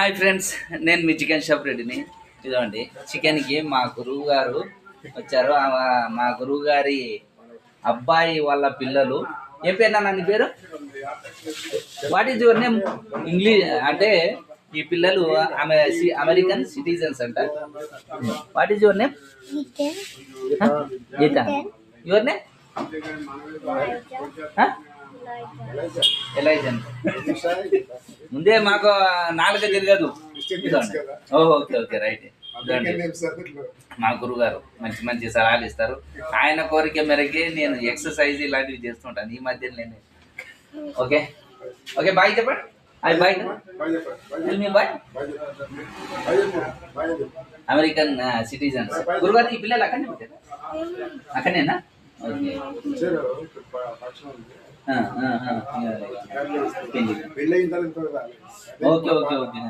Hi friends, నేను మీ chicken shop రెడ్డిని. ఇదండి చికెన్కి మా గురువు గారు వచ్చారు. మా గురువు గారి అబ్బాయి వాళ్ళ పిల్లలు. ఏం పేరు నాన్న నీ పేరు? What is your name? English అంటే ఈ పిల్లలు అమెరికన్ సిటిజన్స్ అంట. What is your name? Geetha. Your name? ఎలైజన్. ముందే మాకు నాలుక తిరగదు. Okay okay right. మా గురుగారు మంచి మంచి సలహాలు ఇస్తారు. ఆయన కోరిక మేరకి నేను ఎక్సర్సైజ్ ఇలాంటివి చేస్తుంటాను ఈ మధ్య నేను. ఓకే ఓకే బాయ్ చెప్పండి. Hi bye. Bye. American citizens. గురుగారు ఈ పిల్లలు అక్కడనే పెట్టారు? అక్కడనేనా? Okay okay okay okay.